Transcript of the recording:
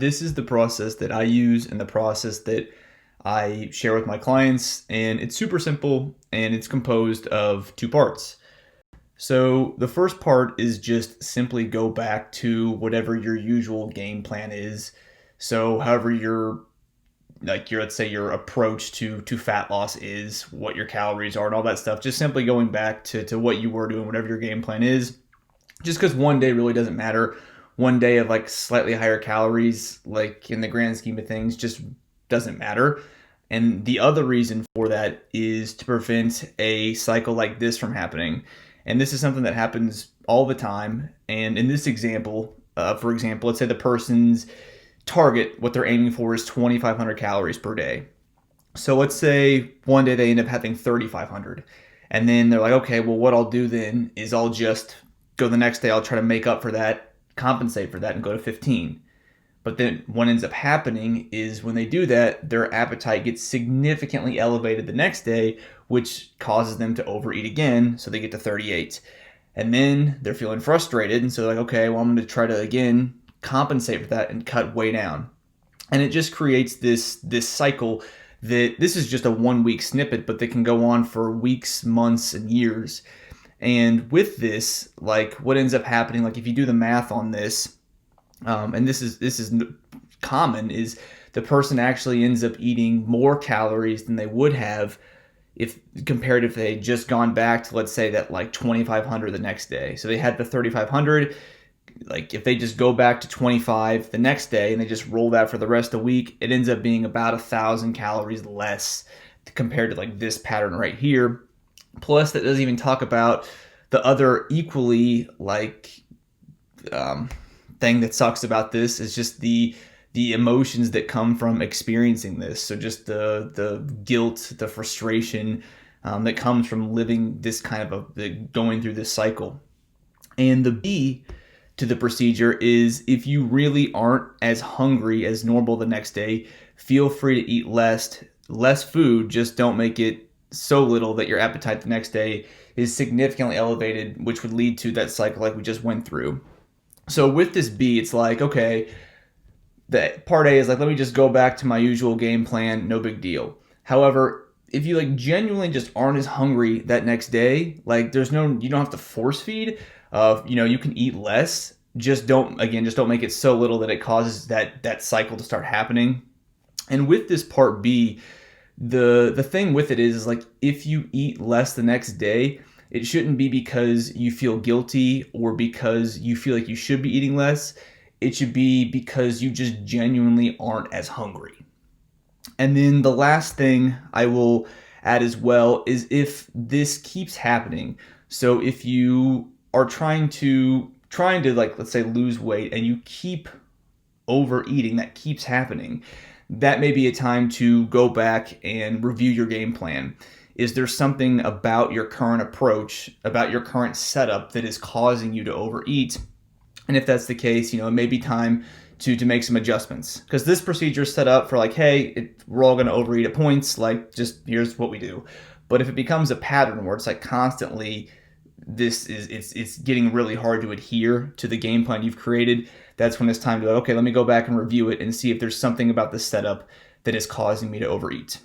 this is the process that I use and the process that I share with my clients, and it's super simple and it's composed of two parts. So the first part is just simply go back to whatever your usual game plan is. So however let's say your approach to fat loss is, what your calories are and all that stuff, just simply going back to what you were doing, whatever your game plan is. Just because one day really doesn't matter. One day of like slightly higher calories, like in the grand scheme of things, just doesn't matter. And the other reason for that is to prevent a cycle like this from happening. And this is something that happens all the time. And in this example, for example, let's say the person's target, what they're aiming for, is 2,500 calories per day. So let's say one day they end up having 3,500. And then they're like, okay, well, what I'll do then is I'll just go the next day, I'll try to make up for that, compensate for that, and go to 15. But then what ends up happening is when they do that, their appetite gets significantly elevated the next day, which causes them to overeat again, so they get to 38. And then they're feeling frustrated, and so they're like, okay, well, I'm going to try to, again, compensate for that and cut way down. And it just creates this cycle that this is just a 1 week snippet, but that can go on for weeks, months, and years. And with this, like what ends up happening, like if you do the math on this, and this is common, is the person actually ends up eating more calories than they would have if compared if they had just gone back to, let's say, that like 2,500 the next day. So they had the 3,500. Like if they just go back to 25 the next day and they just roll that for the rest of the week, it ends up being about 1,000 calories less compared to like this pattern right here. Plus, that doesn't even talk about the other equally thing that sucks about this is just the emotions that come from experiencing this. So just the guilt, the frustration that comes from living this kind of going through this cycle. And the B to the procedure is, if you really aren't as hungry as normal the next day, feel free to eat less food. Just don't make it so little that your appetite the next day is significantly elevated, which would lead to that cycle like we just went through. So with this B, it's like, okay, that part A is like, let me just go back to my usual game plan, no big deal. However, if you like genuinely just aren't as hungry that next day, like you don't have to force feed. You can eat less. Just don't make it so little that it causes that cycle to start happening. And with this part B, the thing with it is like, if you eat less the next day, it shouldn't be because you feel guilty or because you feel like you should be eating less. It should be because you just genuinely aren't as hungry. And then the last thing I will add as well is, if this keeps happening, so if you are trying to like, let's say, lose weight and you keep overeating, that keeps happening, that may be a time to go back and review your game plan. Is there something about your current approach, about your current setup, that is causing you to overeat? And if that's the case, it may be time to make some adjustments. Because this procedure is set up for like, hey, we're all going to overeat at points, like just here's what we do. But if it becomes a pattern where it's like constantly, it's getting really hard to adhere to the game plan you've created, that's when it's time to go, okay, let me go back and review it and see if there's something about the setup that is causing me to overeat.